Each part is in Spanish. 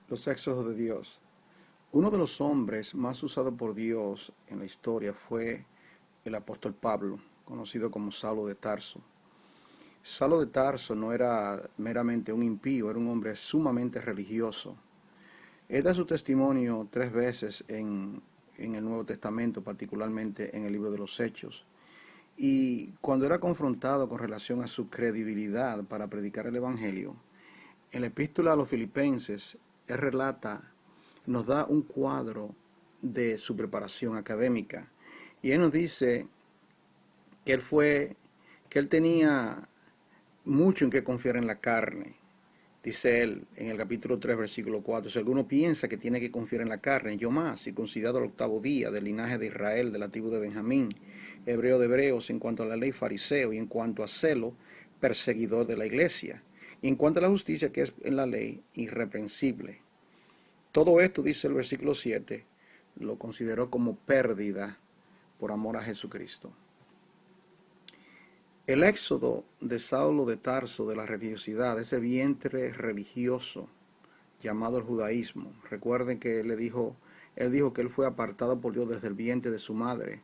Los éxodos de Dios. Uno de los hombres más usados por Dios en la historia fue el apóstol Pablo, conocido como Saulo de Tarso. Saulo de Tarso no era meramente un impío, era un hombre sumamente religioso. Él da su testimonio 3 veces en el Nuevo Testamento, particularmente en el libro de los Hechos. Y cuando era confrontado con relación a su credibilidad para predicar el Evangelio, en la epístola a los Filipenses, él relata, nos da un cuadro de su preparación académica. Y él nos dice que él tenía mucho en que confiar en la carne. Dice él en el capítulo 3, versículo 4, si alguno piensa que tiene que confiar en la carne, yo más, circuncidado al 8º día, del linaje de Israel, de la tribu de Benjamín, hebreo de hebreos, en cuanto a la ley fariseo, y en cuanto a celo, perseguidor de la iglesia, y en cuanto a la justicia que es en la ley, irreprensible. Todo esto, dice el versículo 7, lo consideró como pérdida por amor a Jesucristo. El éxodo de Saulo de Tarso de la religiosidad, ese vientre religioso llamado el judaísmo. Recuerden que él dijo que él fue apartado por Dios desde el vientre de su madre.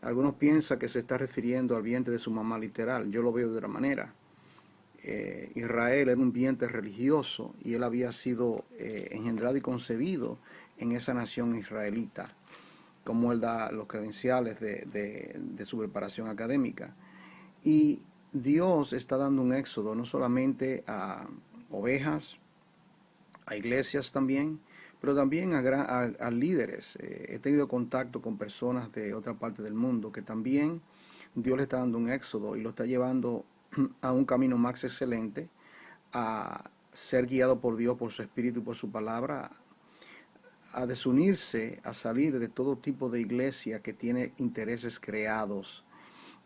Algunos piensan que se está refiriendo al vientre de su mamá literal. Yo lo veo de otra manera. Israel era un vientre religioso y él había sido engendrado y concebido en esa nación israelita, como él da los credenciales de su preparación académica. Y Dios está dando un éxodo no solamente a ovejas, a iglesias también, pero también a líderes. He tenido contacto con personas de otra parte del mundo que también Dios le está dando un éxodo y lo está llevando a un camino más excelente, a ser guiado por Dios, por su espíritu y por su palabra, a desunirse, a salir de todo tipo de iglesia que tiene intereses creados,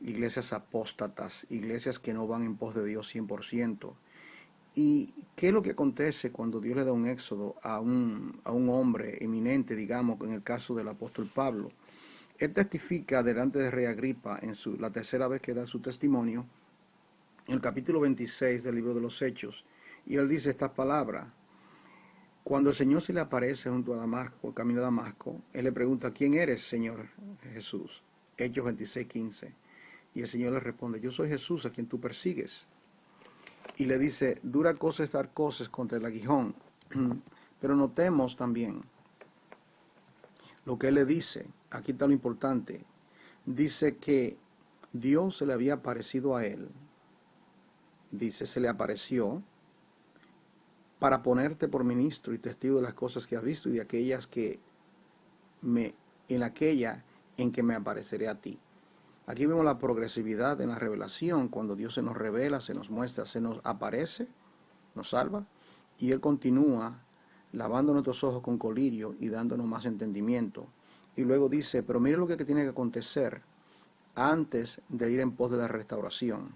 iglesias apóstatas, iglesias que no van en pos de Dios 100%. ¿Y qué es lo que acontece cuando Dios le da un éxodo a un hombre eminente, digamos, en el caso del apóstol Pablo? Él testifica delante de Rey Agripa, la tercera vez que da su testimonio, en el capítulo 26 del libro de los Hechos, y él dice estas palabras. Cuando el Señor se le aparece junto a Damasco, el camino de Damasco, él le pregunta, ¿quién eres, Señor Jesús? Hechos 26:15. Y el Señor le responde, yo soy Jesús a quien tú persigues. Y le dice, dura cosa es dar cosas contra el aguijón. Pero notemos también lo que él le dice. Aquí está lo importante. Dice que Dios se le había aparecido a él. Dice, se le apareció para ponerte por ministro y testigo de las cosas que has visto y de aquellas en aquella en que me apareceré a ti. Aquí vemos la progresividad en la revelación, cuando Dios se nos revela, se nos muestra, se nos aparece, nos salva, y Él continúa lavando nuestros ojos con colirio y dándonos más entendimiento. Y luego dice, pero mire lo que tiene que acontecer antes de ir en pos de la restauración.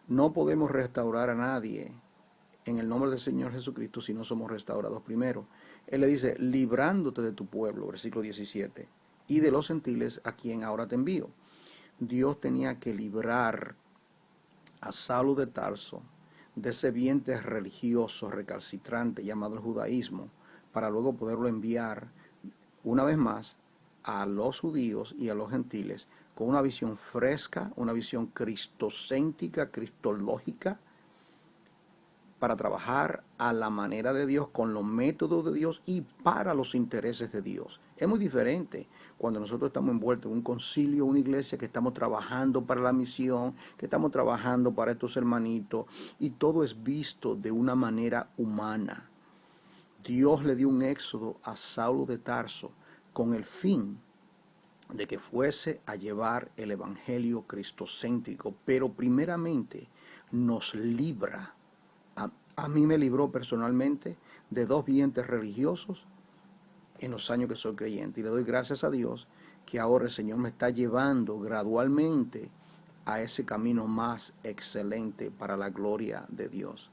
No podemos restaurar a nadie en el nombre del Señor Jesucristo si no somos restaurados primero. Él le dice, librándote de tu pueblo, versículo 17, y de los gentiles a quien ahora te envío. Dios tenía que librar a Saulo de Tarso de ese vientre religioso recalcitrante llamado el judaísmo, para luego poderlo enviar una vez más a los judíos y a los gentiles con una visión fresca, una visión cristocéntrica, cristológica, para trabajar a la manera de Dios, con los métodos de Dios y para los intereses de Dios. Es muy diferente cuando nosotros estamos envueltos en un concilio, una iglesia, que estamos trabajando para la misión, que estamos trabajando para estos hermanitos, y todo es visto de una manera humana. Dios le dio un éxodo a Saulo de Tarso con el fin de que fuese a llevar el evangelio cristocéntrico, pero primeramente nos libra. A mí me libró personalmente de 2 vientres religiosos en los años que soy creyente. Y le doy gracias a Dios que ahora el Señor me está llevando gradualmente a ese camino más excelente para la gloria de Dios.